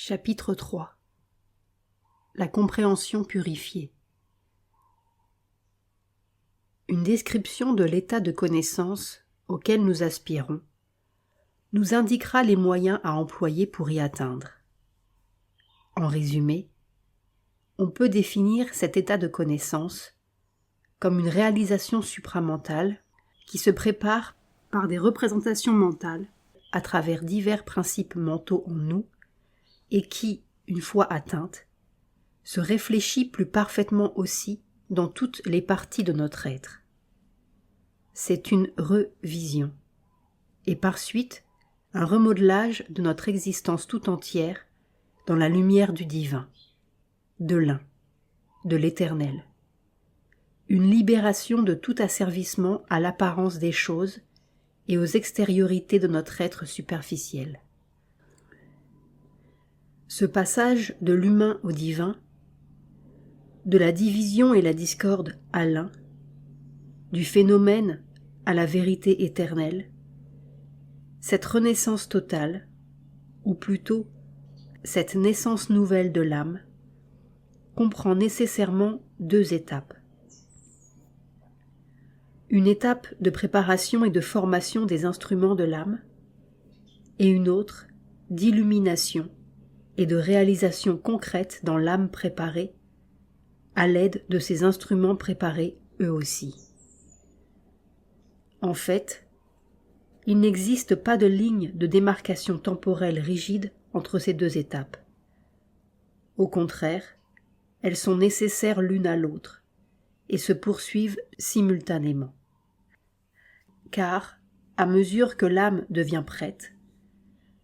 Chapitre 3. La compréhension purifiée. Une description de l'état de connaissance auquel nous aspirons nous indiquera les moyens à employer pour y atteindre. En résumé, on peut définir cet état de connaissance comme une réalisation supramentale qui se prépare par des représentations mentales à travers divers principes mentaux en nous et qui, une fois atteinte, se réfléchit plus parfaitement aussi dans toutes les parties de notre être. C'est une revision, et par suite un remodelage de notre existence tout entière dans la lumière du divin, de l'un, de l'éternel. Une libération de tout asservissement à l'apparence des choses et aux extériorités de notre être superficiel. Ce passage de l'humain au divin, de la division et la discorde à l'un, du phénomène à la vérité éternelle, cette renaissance totale, ou plutôt cette naissance nouvelle de l'âme, comprend nécessairement deux étapes. Une étape de préparation et de formation des instruments de l'âme, et une autre d'illumination et de réalisation concrète dans l'âme préparée, à l'aide de ces instruments préparés eux aussi. En fait, il n'existe pas de ligne de démarcation temporelle rigide entre ces deux étapes. Au contraire, elles sont nécessaires l'une à l'autre et se poursuivent simultanément. Car, à mesure que l'âme devient prête,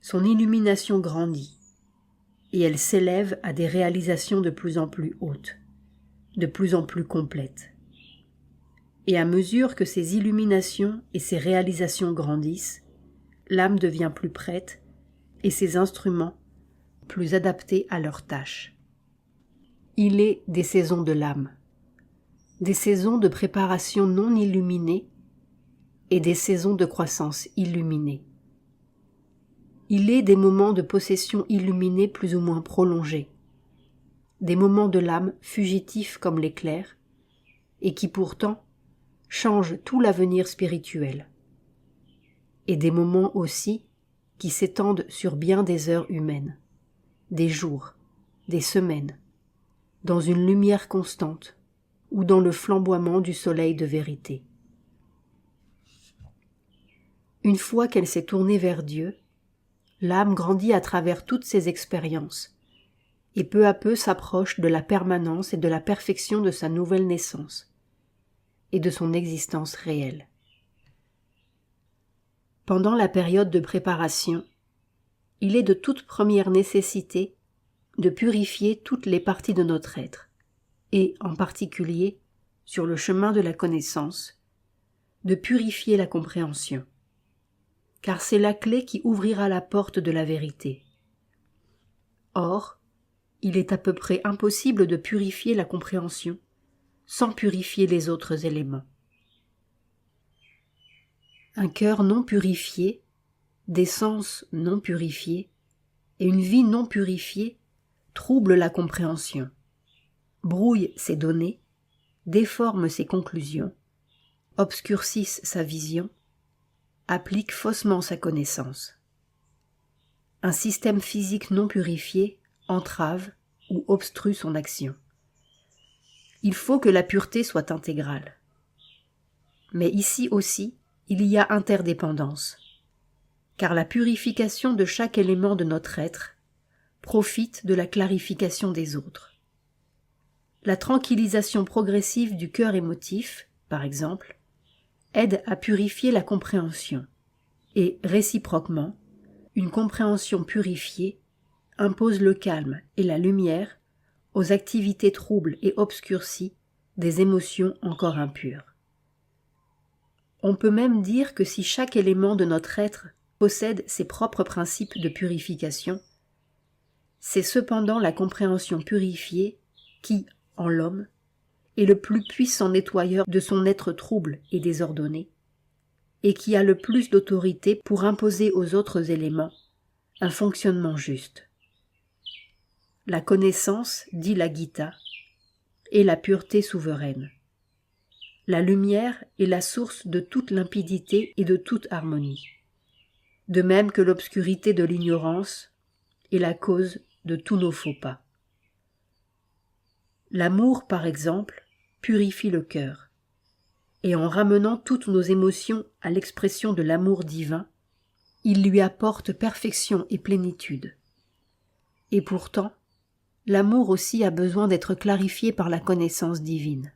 son illumination grandit et elle s'élève à des réalisations de plus en plus hautes, de plus en plus complètes. Et à mesure que ces illuminations et ces réalisations grandissent, l'âme devient plus prête et ses instruments plus adaptés à leurs tâches. Il est des saisons de l'âme, des saisons de préparation non illuminée et des saisons de croissance illuminée. Il est des moments de possession illuminée plus ou moins prolongés, des moments de l'âme fugitifs comme l'éclair, et qui pourtant changent tout l'avenir spirituel, et des moments aussi qui s'étendent sur bien des heures humaines, des jours, des semaines, dans une lumière constante ou dans le flamboiement du soleil de vérité. Une fois qu'elle s'est tournée vers Dieu, l'âme grandit à travers toutes ses expériences et peu à peu s'approche de la permanence et de la perfection de sa nouvelle naissance et de son existence réelle. Pendant la période de préparation, il est de toute première nécessité de purifier toutes les parties de notre être et, en particulier, sur le chemin de la connaissance, de purifier la compréhension. Car c'est la clé qui ouvrira la porte de la vérité. Or, il est à peu près impossible de purifier la compréhension sans purifier les autres éléments. Un cœur non purifié, des sens non purifiés et une vie non purifiée troublent la compréhension, brouillent ses données, déforment ses conclusions, obscurcissent sa vision, applique faussement sa connaissance. Un système physique non purifié entrave ou obstrue son action. Il faut que la pureté soit intégrale. Mais ici aussi, il y a interdépendance, car la purification de chaque élément de notre être profite de la clarification des autres. La tranquillisation progressive du cœur émotif, par exemple, aide à purifier la compréhension, et réciproquement, une compréhension purifiée impose le calme et la lumière aux activités troubles et obscurcies des émotions encore impures. On peut même dire que si chaque élément de notre être possède ses propres principes de purification, c'est cependant la compréhension purifiée qui, en l'homme, est le plus puissant nettoyeur de son être trouble et désordonné, et qui a le plus d'autorité pour imposer aux autres éléments un fonctionnement juste. la connaissance, dit la Gita, est la pureté souveraine. La lumière est la source de toute limpidité et de toute harmonie, de même que l'obscurité de l'ignorance est la cause de tous nos faux pas. L'amour, par exemple, purifie le cœur, et en ramenant toutes nos émotions à l'expression de l'amour divin, il lui apporte perfection et plénitude. Et pourtant, l'amour aussi a besoin d'être clarifié par la connaissance divine.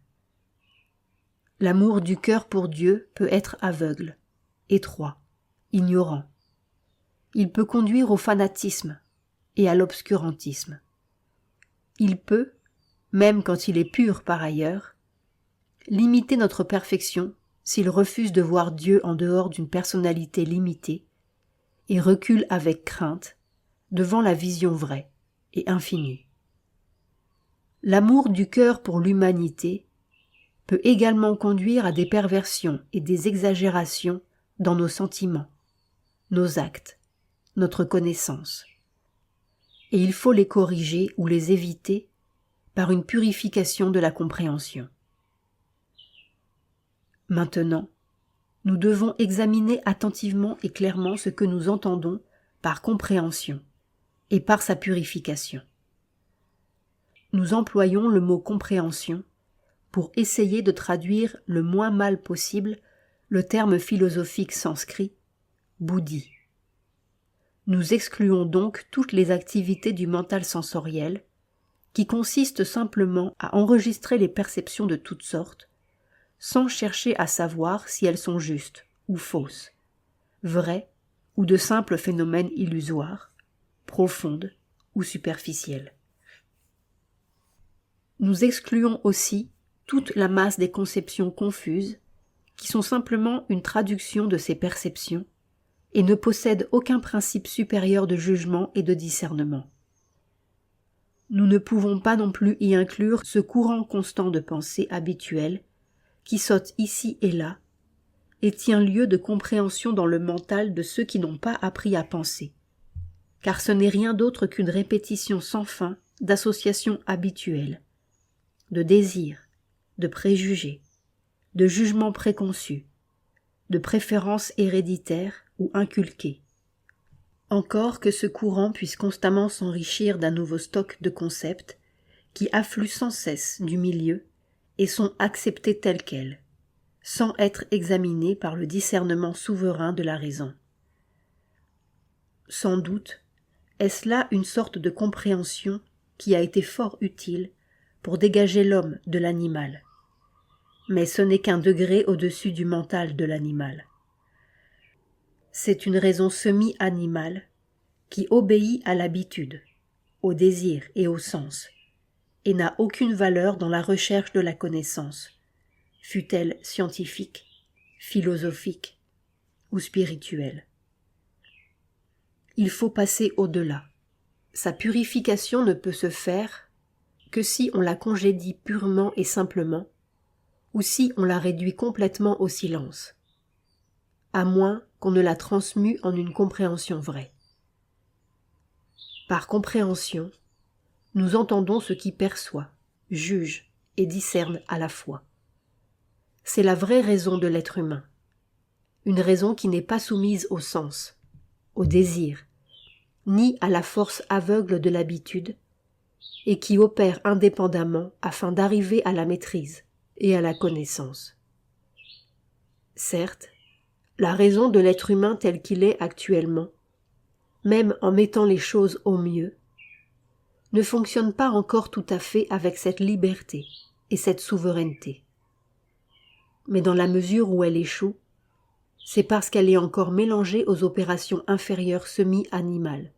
L'amour du cœur pour Dieu peut être aveugle, étroit, ignorant. Il peut conduire au fanatisme et à l'obscurantisme. Il peut, même quand il est pur par ailleurs, limiter notre perfection s'il refuse de voir Dieu en dehors d'une personnalité limitée et recule avec crainte devant la vision vraie et infinie. L'amour du cœur pour l'humanité peut également conduire à des perversions et des exagérations dans nos sentiments, nos actes, notre connaissance. Et il faut les corriger ou les éviter par une purification de la compréhension. Maintenant, nous devons examiner attentivement et clairement ce que nous entendons par compréhension et par sa purification. Nous employons le mot compréhension pour essayer de traduire le moins mal possible le terme philosophique sanskrit buddhi. Nous excluons donc toutes les activités du mental sensoriel qui consistent simplement à enregistrer les perceptions de toutes sortes sans chercher à savoir si elles sont justes ou fausses, vraies ou de simples phénomènes illusoires, profondes ou superficielles. Nous excluons aussi toute la masse des conceptions confuses qui sont simplement une traduction de ces perceptions et ne possèdent aucun principe supérieur de jugement et de discernement. Nous ne pouvons pas non plus y inclure ce courant constant de pensée habituel qui saute ici et là et tient lieu de compréhension dans le mental de ceux qui n'ont pas appris à penser, car ce n'est rien d'autre qu'une répétition sans fin d'associations habituelles, de désirs, de préjugés, de jugements préconçus, de préférences héréditaires ou inculquées. Encore que ce courant puisse constamment s'enrichir d'un nouveau stock de concepts qui affluent sans cesse du milieu et sont acceptés tels quels, sans être examinés par le discernement souverain de la raison. Sans doute, est-ce là une sorte de compréhension qui a été fort utile pour dégager l'homme de l'animal. Mais ce n'est qu'un degré au-dessus du mental de l'animal. C'est une raison semi-animale qui obéit à l'habitude, au désir et au sens, et n'a aucune valeur dans la recherche de la connaissance, fût-elle scientifique, philosophique ou spirituelle. Il faut passer au-delà. Sa purification ne peut se faire que si on la congédie purement et simplement, ou si on la réduit complètement au silence, à moins qu'on ne la transmue en une compréhension vraie. Par compréhension, nous entendons ce qui perçoit, juge et discerne à la fois. C'est la vraie raison de l'être humain, une raison qui n'est pas soumise au sens, au désir, ni à la force aveugle de l'habitude, et qui opère indépendamment afin d'arriver à la maîtrise et à la connaissance. Certes, la raison de l'être humain tel qu'il est actuellement, même en mettant les choses au mieux, ne fonctionne pas encore tout à fait avec cette liberté et cette souveraineté. Mais dans la mesure où elle échoue, c'est parce qu'elle est encore mélangée aux opérations inférieures semi-animales,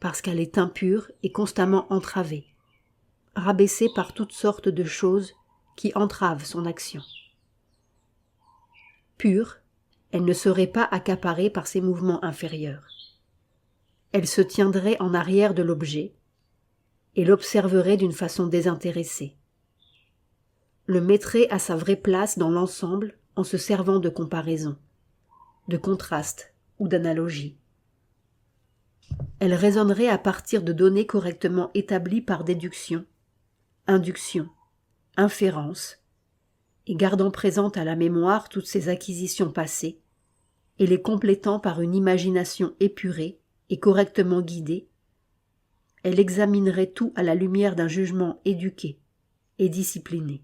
parce qu'elle est impure et constamment entravée, rabaissée par toutes sortes de choses qui entravent son action. Pure, elle ne serait pas accaparée par ces mouvements inférieurs. Elle se tiendrait en arrière de l'objet et l'observerait d'une façon désintéressée. Le mettrait à sa vraie place dans l'ensemble en se servant de comparaison, de contraste ou d'analogie. Elle raisonnerait à partir de données correctement établies par déduction, induction, inférence, et gardant présente à la mémoire toutes ses acquisitions passées, et les complétant par une imagination épurée et correctement guidée, elle examinerait tout à la lumière d'un jugement éduqué et discipliné.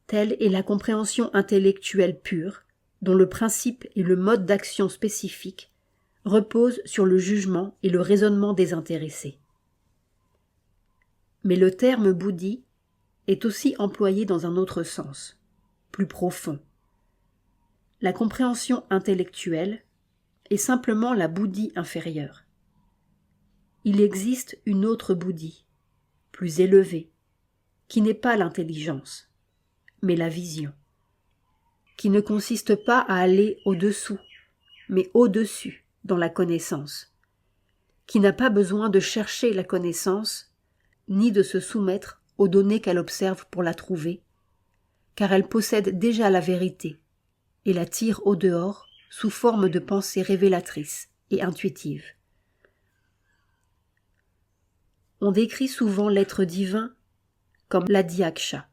Telle est la compréhension intellectuelle pure, dont le principe et le mode d'action spécifique reposent sur le jugement et le raisonnement désintéressé. Mais le terme bouddhi est aussi employé dans un autre sens, plus profond. La compréhension intellectuelle est simplement la bouddhi inférieure. Il existe une autre bouddhi, plus élevée, qui n'est pas l'intelligence, mais la vision, qui ne consiste pas à aller au-dessous, mais au-dessus dans la connaissance, qui n'a pas besoin de chercher la connaissance, ni de se soumettre aux données qu'elle observe pour la trouver, car elle possède déjà la vérité et la tire au dehors sous forme de pensées révélatrices et intuitives. On décrit souvent l'être divin comme l'Adhyaksha,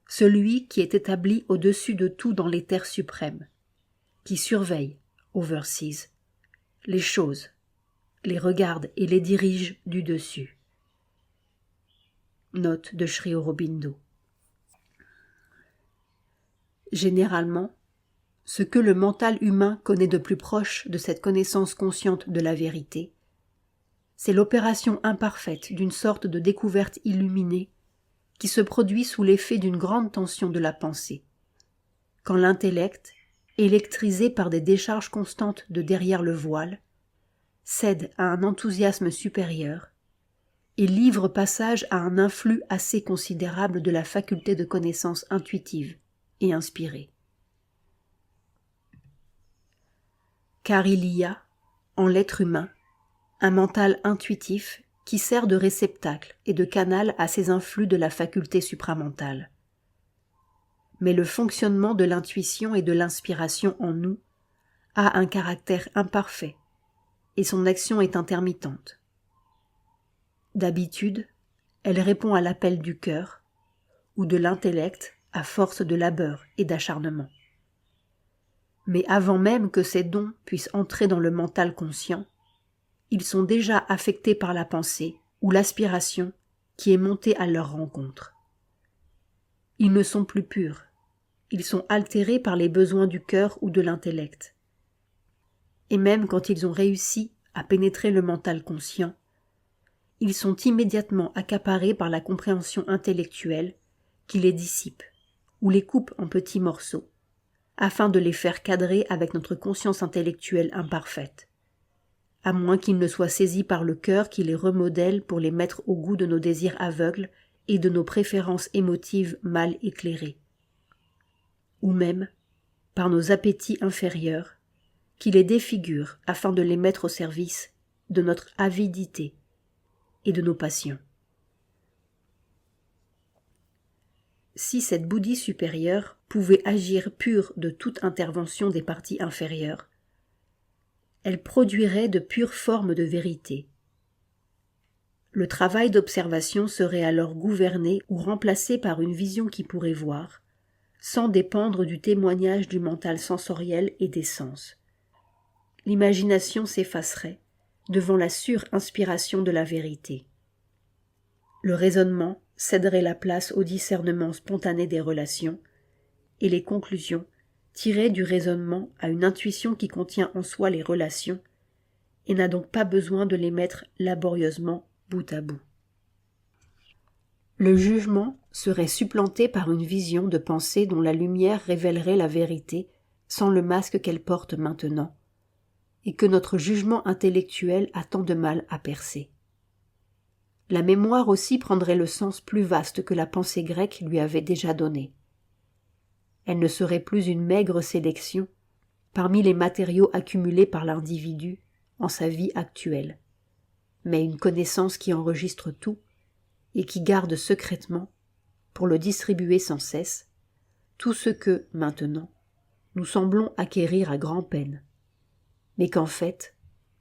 celui qui est établi au-dessus de tout dans l'éther suprême, qui surveille, oversees, les choses, les regarde et les dirige du dessus. Note de Sri Aurobindo. Généralement, ce que le mental humain connaît de plus proche de cette connaissance consciente de la vérité, c'est l'opération imparfaite d'une sorte de découverte illuminée qui se produit sous l'effet d'une grande tension de la pensée, quand l'intellect, électrisé par des décharges constantes de derrière le voile, cède à un enthousiasme supérieur et livre passage à un influx assez considérable de la faculté de connaissance intuitive et inspirée. Car il y a, en l'être humain, un mental intuitif qui sert de réceptacle et de canal à ces influx de la faculté supramentale. Mais le fonctionnement de l'intuition et de l'inspiration en nous a un caractère imparfait et son action est intermittente. D'habitude, elle répond à l'appel du cœur ou de l'intellect à force de labeur et d'acharnement. Mais avant même que ces dons puissent entrer dans le mental conscient, ils sont déjà affectés par la pensée ou l'aspiration qui est montée à leur rencontre. Ils ne sont plus purs, ils sont altérés par les besoins du cœur ou de l'intellect. Et même quand ils ont réussi à pénétrer le mental conscient, ils sont immédiatement accaparés par la compréhension intellectuelle qui les dissipe ou les coupe en petits morceaux, afin de les faire cadrer avec notre conscience intellectuelle imparfaite, à moins qu'ils ne soient saisis par le cœur qui les remodèle pour les mettre au goût de nos désirs aveugles et de nos préférences émotives mal éclairées, ou même par nos appétits inférieurs, qui les défigurent afin de les mettre au service de notre avidité et de nos passions. Si cette bouddhi supérieure pouvait agir pure de toute intervention des parties inférieures, elle produirait de pures formes de vérité. Le travail d'observation serait alors gouverné ou remplacé par une vision qui pourrait voir, sans dépendre du témoignage du mental sensoriel et des sens. L'imagination s'effacerait devant la sur-inspiration de la vérité. Le raisonnement céderait la place au discernement spontané des relations, et les conclusions tirées du raisonnement à une intuition qui contient en soi les relations, et n'a donc pas besoin de les mettre laborieusement bout à bout. Le jugement serait supplanté par une vision de pensée dont la lumière révélerait la vérité sans le masque qu'elle porte maintenant, et que notre jugement intellectuel a tant de mal à percer. La mémoire aussi prendrait le sens plus vaste que la pensée grecque lui avait déjà donné. Elle ne serait plus une maigre sélection parmi les matériaux accumulés par l'individu en sa vie actuelle, mais une connaissance qui enregistre tout et qui garde secrètement, pour le distribuer sans cesse, tout ce que, maintenant, nous semblons acquérir à grand-peine. mais qu'en fait,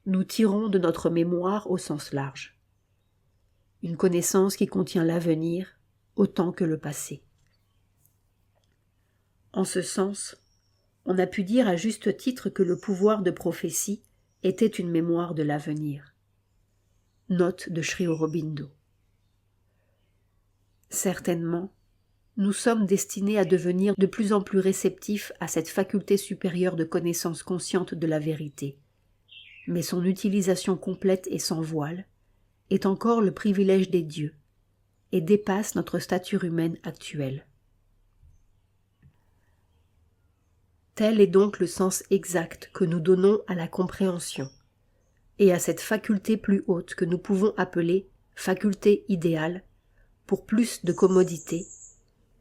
nous tirons de notre mémoire au sens large. Une connaissance qui contient l'avenir autant que le passé. En ce sens, on a pu dire à juste titre que le pouvoir de prophétie était une mémoire de l'avenir. Note de Sri Aurobindo. Certainement, nous sommes destinés à devenir de plus en plus réceptifs à cette faculté supérieure de connaissance consciente de la vérité, mais son utilisation complète et sans voile est encore le privilège des dieux et dépasse notre stature humaine actuelle. Tel est donc le sens exact que nous donnons à la compréhension et à cette faculté plus haute que nous pouvons appeler faculté idéale pour plus de commodité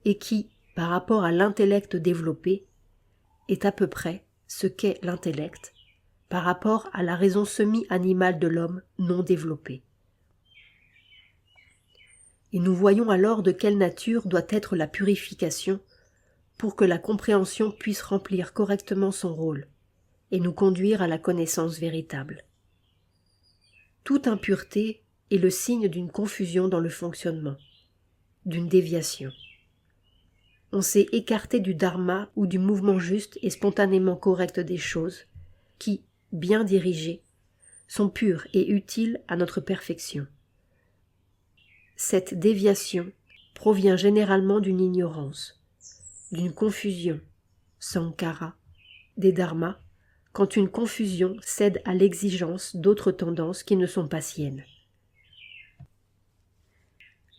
et qui, par rapport à l'intellect développé, est à peu près ce qu'est l'intellect par rapport à la raison semi-animale de l'homme non développée. Et nous voyons alors de quelle nature doit être la purification pour que la compréhension puisse remplir correctement son rôle et nous conduire à la connaissance véritable. Toute impureté est le signe d'une confusion dans le fonctionnement, d'une déviation. On s'est écarté du dharma ou du mouvement juste et spontanément correct des choses qui, bien dirigées, sont pures et utiles à notre perfection. Cette déviation provient généralement d'une ignorance, d'une confusion, sankhara, des dharmas, quand une confusion cède à l'exigence d'autres tendances qui ne sont pas siennes.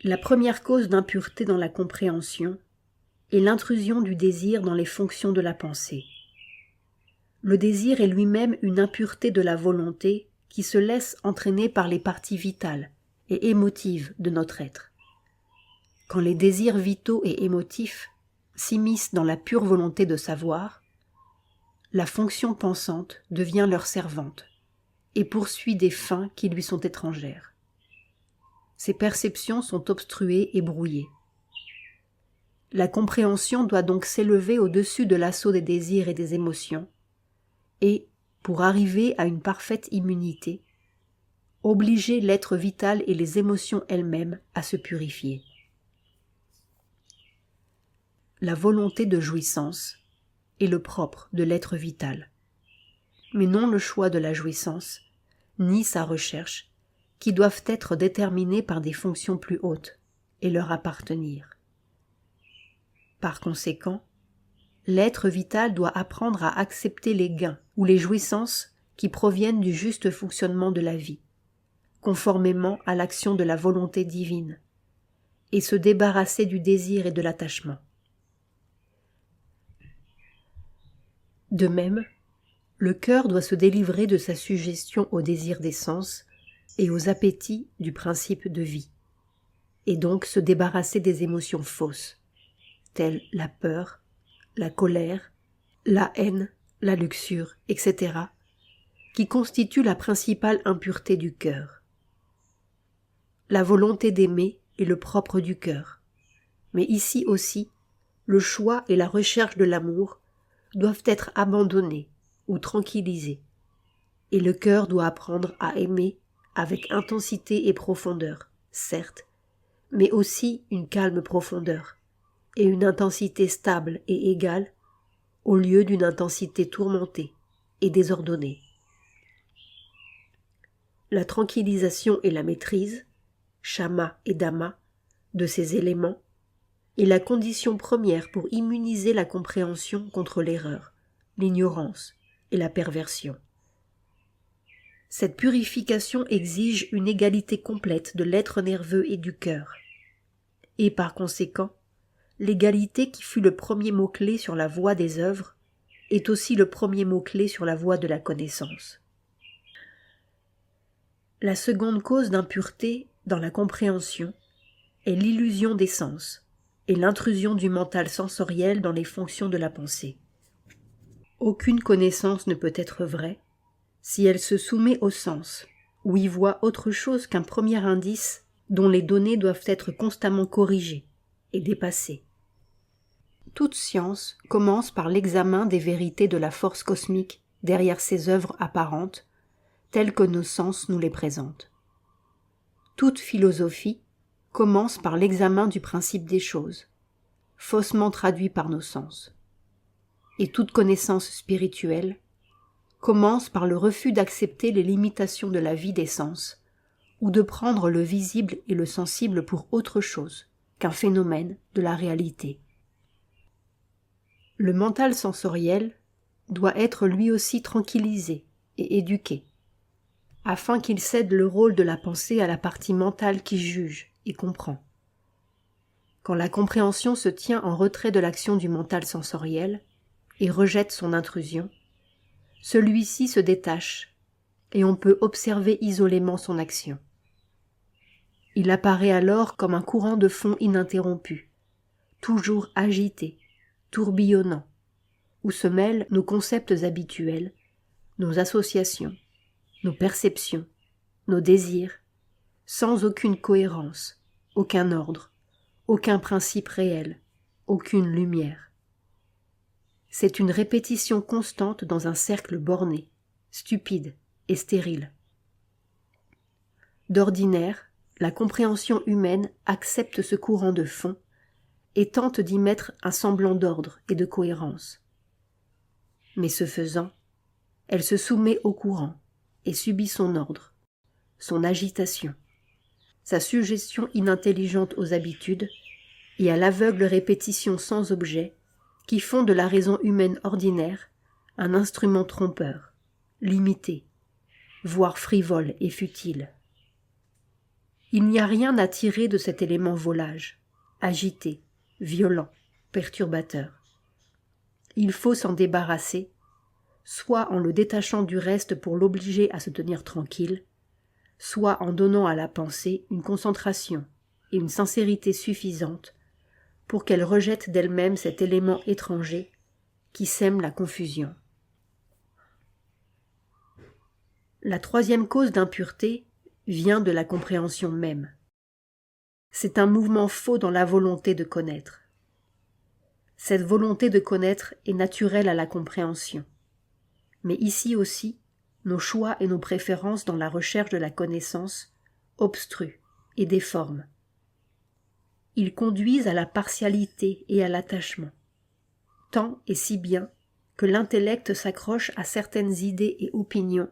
La première cause d'impureté dans la compréhension est l'intrusion du désir dans les fonctions de la pensée. Le désir est lui-même une impureté de la volonté qui se laisse entraîner par les parties vitales et émotives de notre être. Quand les désirs vitaux et émotifs s'immiscent dans la pure volonté de savoir, la fonction pensante devient leur servante et poursuit des fins qui lui sont étrangères. Ses perceptions sont obstruées et brouillées. La compréhension doit donc s'élever au-dessus de l'assaut des désirs et des émotions et, pour arriver à une parfaite immunité, obliger l'être vital et les émotions elles-mêmes à se purifier. La volonté de jouissance est le propre de l'être vital, mais non le choix de la jouissance, ni sa recherche, qui doivent être déterminés par des fonctions plus hautes et leur appartenir. Par conséquent, l'être vital doit apprendre à accepter les gains ou les jouissances qui proviennent du juste fonctionnement de la vie, conformément à l'action de la volonté divine, et se débarrasser du désir et de l'attachement. De même, le cœur doit se délivrer de sa suggestion au désir des sens et aux appétits du principe de vie, et donc se débarrasser des émotions fausses, telles la peur, la colère, la haine, la luxure, etc., qui constituent la principale impureté du cœur. La volonté d'aimer est le propre du cœur, mais ici aussi, le choix et la recherche de l'amour doivent être abandonnés ou tranquillisés, et le cœur doit apprendre à aimer avec intensité et profondeur, certes, mais aussi une calme profondeur, et une intensité stable et égale, au lieu d'une intensité tourmentée et désordonnée. La tranquillisation et la maîtrise, shama et dhamma, de ces éléments, est la condition première pour immuniser la compréhension contre l'erreur, l'ignorance et la perversion. Cette purification exige une égalité complète de l'être nerveux et du cœur, et par conséquent, l'égalité qui fut le premier mot-clé sur la voie des œuvres est aussi le premier mot-clé sur la voie de la connaissance. La seconde cause d'impureté dans la compréhension est l'illusion des sens et l'intrusion du mental sensoriel dans les fonctions de la pensée. Aucune connaissance ne peut être vraie si elle se soumet au sens, ou y voit autre chose qu'un premier indice dont les données doivent être constamment corrigées et dépassées. Toute science commence par l'examen des vérités de la force cosmique derrière ces œuvres apparentes, telles que nos sens nous les présentent. Toute philosophie commence par l'examen du principe des choses, faussement traduit par nos sens. Et toute connaissance spirituelle commence par le refus d'accepter les limitations de la vie des sens, ou de prendre le visible et le sensible pour autre chose qu'un phénomène de la réalité. Le mental sensoriel doit être lui aussi tranquillisé et éduqué, afin qu'il cède le rôle de la pensée à la partie mentale qui juge et comprend. Quand la compréhension se tient en retrait de l'action du mental sensoriel et rejette son intrusion, celui-ci se détache et on peut observer isolément son action. Il apparaît alors comme un courant de fond ininterrompu, toujours agité, tourbillonnant, où se mêlent nos concepts habituels, nos associations, nos perceptions, nos désirs, sans aucune cohérence, aucun ordre, aucun principe réel, aucune lumière. C'est une répétition constante dans un cercle borné, stupide et stérile. D'ordinaire, la compréhension humaine accepte ce courant de fond et tente d'y mettre un semblant d'ordre et de cohérence. Mais ce faisant, elle se soumet au courant et subit son ordre, son agitation, sa suggestion inintelligente aux habitudes et à l'aveugle répétition sans objet qui font de la raison humaine ordinaire un instrument trompeur, limité, voire frivole et futile. Il n'y a rien à tirer de cet élément volage, agité, violent, perturbateur. Il faut s'en débarrasser, soit en le détachant du reste pour l'obliger à se tenir tranquille, soit en donnant à la pensée une concentration et une sincérité suffisantes pour qu'elle rejette d'elle-même cet élément étranger qui sème la confusion. La troisième cause d'impureté vient de la compréhension même. C'est un mouvement faux dans la volonté de connaître. Cette volonté de connaître est naturelle à la compréhension. Mais ici aussi, nos choix et nos préférences dans la recherche de la connaissance obstruent et déforment. Ils conduisent à la partialité et à l'attachement, tant et si bien que l'intellect s'accroche à certaines idées et opinions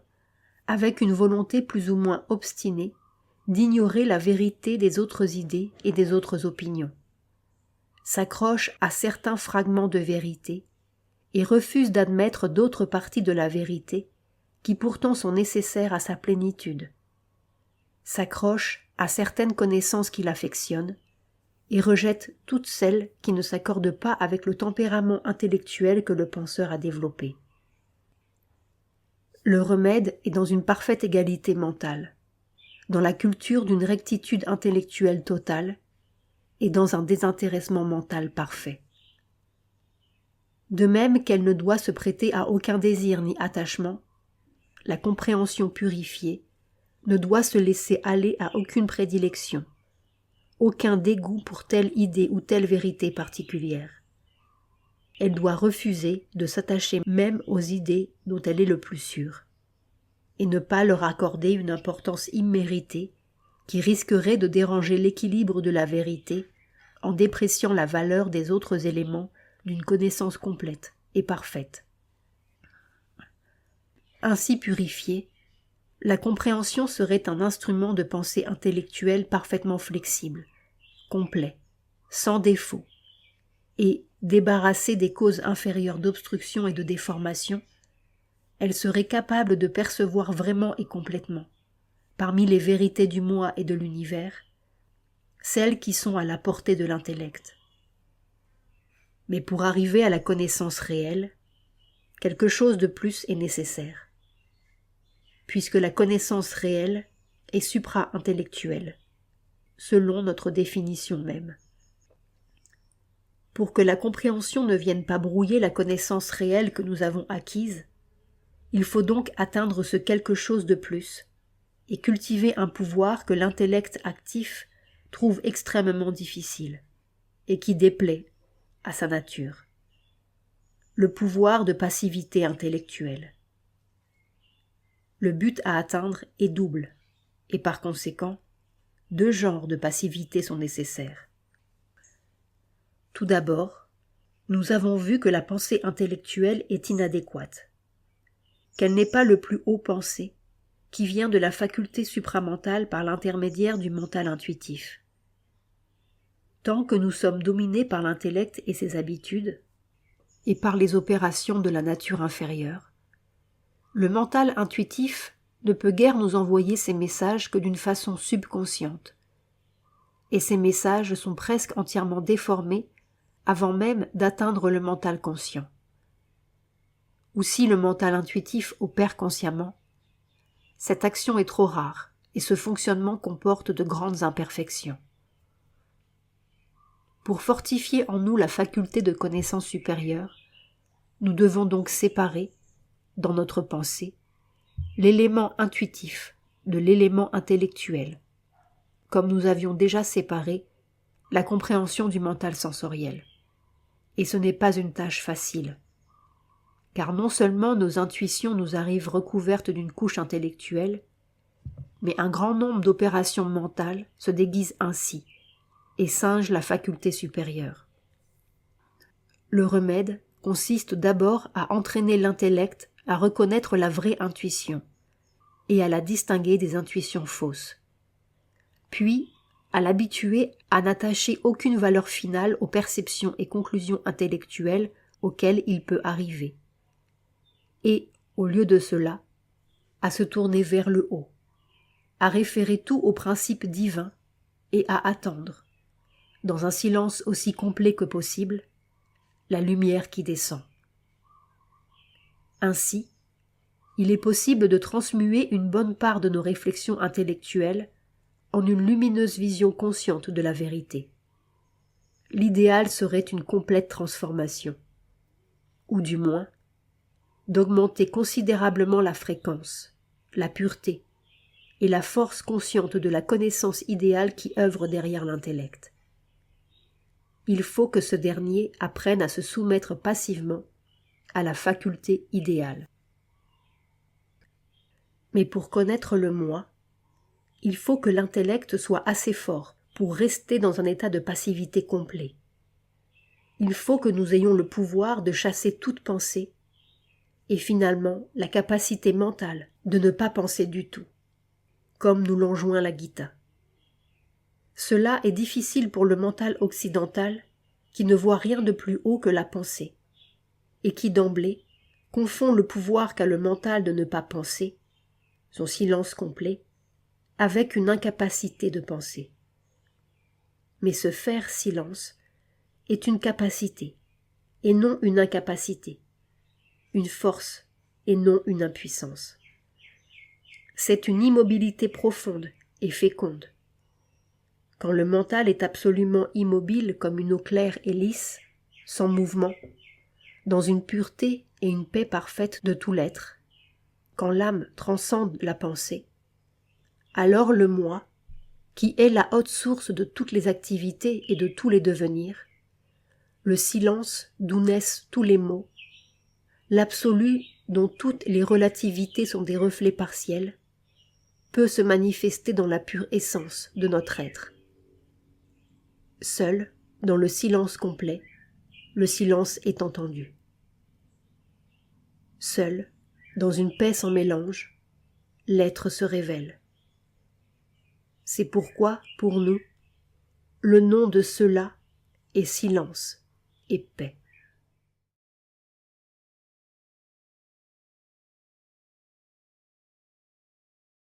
avec une volonté plus ou moins obstinée d'ignorer la vérité des autres idées et des autres opinions, s'accroche à certains fragments de vérité et refuse d'admettre d'autres parties de la vérité qui pourtant sont nécessaires à sa plénitude, s'accroche à certaines connaissances qu'il affectionne et rejette toutes celles qui ne s'accordent pas avec le tempérament intellectuel que le penseur a développé. Le remède est dans une parfaite égalité mentale, dans la culture d'une rectitude intellectuelle totale et dans un désintéressement mental parfait. De même qu'elle ne doit se prêter à aucun désir ni attachement, la compréhension purifiée ne doit se laisser aller à aucune prédilection, aucun dégoût pour telle idée ou telle vérité particulière. Elle doit refuser de s'attacher même aux idées dont elle est le plus sûre, et ne pas leur accorder une importance imméritée qui risquerait de déranger l'équilibre de la vérité en dépréciant la valeur des autres éléments d'une connaissance complète et parfaite. Ainsi purifiée, la compréhension serait un instrument de pensée intellectuelle parfaitement flexible, complet, sans défaut, et, débarrassée des causes inférieures d'obstruction et de déformation, elle serait capable de percevoir vraiment et complètement, parmi les vérités du moi et de l'univers, celles qui sont à la portée de l'intellect. Mais pour arriver à la connaissance réelle, quelque chose de plus est nécessaire, puisque la connaissance réelle est supra-intellectuelle, selon notre définition même. Pour que la compréhension ne vienne pas brouiller la connaissance réelle que nous avons acquise, il faut donc atteindre ce quelque chose de plus et cultiver un pouvoir que l'intellect actif trouve extrêmement difficile et qui déplaît à sa nature. Le pouvoir de passivité intellectuelle. Le but à atteindre est double, et par conséquent, 2 genres de passivité sont nécessaires. Tout d'abord, nous avons vu que la pensée intellectuelle est inadéquate, qu'elle n'est pas le plus haut pensée, qui vient de la faculté supramentale par l'intermédiaire du mental intuitif. Tant que nous sommes dominés par l'intellect et ses habitudes, et par les opérations de la nature inférieure, le mental intuitif ne peut guère nous envoyer ces messages que d'une façon subconsciente, et ces messages sont presque entièrement déformés avant même d'atteindre le mental conscient. Ou si le mental intuitif opère consciemment, cette action est trop rare et ce fonctionnement comporte de grandes imperfections. Pour fortifier en nous la faculté de connaissance supérieure, nous devons donc séparer, dans notre pensée, l'élément intuitif de l'élément intellectuel, comme nous avions déjà séparé la compréhension du mental sensoriel. Et ce n'est pas une tâche facile, car non seulement nos intuitions nous arrivent recouvertes d'une couche intellectuelle, mais un grand nombre d'opérations mentales se déguisent ainsi et singent la faculté supérieure. Le remède consiste d'abord à entraîner l'intellect à reconnaître la vraie intuition et à la distinguer des intuitions fausses, puis à l'habituer à n'attacher aucune valeur finale aux perceptions et conclusions intellectuelles auxquelles il peut arriver, et, au lieu de cela, à se tourner vers le haut, à référer tout aux principes divins et à attendre, dans un silence aussi complet que possible, la lumière qui descend. Ainsi, il est possible de transmuer une bonne part de nos réflexions intellectuelles en une lumineuse vision consciente de la vérité. L'idéal serait une complète transformation, ou du moins, d'augmenter considérablement la fréquence, la pureté et la force consciente de la connaissance idéale qui œuvre derrière l'intellect. Il faut que ce dernier apprenne à se soumettre passivement à la faculté idéale. Mais pour connaître le moi, il faut que l'intellect soit assez fort pour rester dans un état de passivité complet. Il faut que nous ayons le pouvoir de chasser toute pensée et finalement la capacité mentale de ne pas penser du tout, comme nous l'enjoint la Gita. Cela est difficile pour le mental occidental qui ne voit rien de plus haut que la pensée et qui d'emblée confond le pouvoir qu'a le mental de ne pas penser, son silence complet, avec une incapacité de penser. Mais ce faire silence est une capacité et non une incapacité, une force et non une impuissance. C'est une immobilité profonde et féconde. Quand le mental est absolument immobile comme une eau claire et lisse, sans mouvement, dans une pureté et une paix parfaite de tout l'être, quand l'âme transcende la pensée, alors le moi, qui est la haute source de toutes les activités et de tous les devenirs, le silence d'où naissent tous les mots, l'absolu dont toutes les relativités sont des reflets partiels, peut se manifester dans la pure essence de notre être. Seul, dans le silence complet, le silence est entendu. Seul, dans une paix sans mélange, l'être se révèle. C'est pourquoi, pour nous, le nom de cela est silence et paix.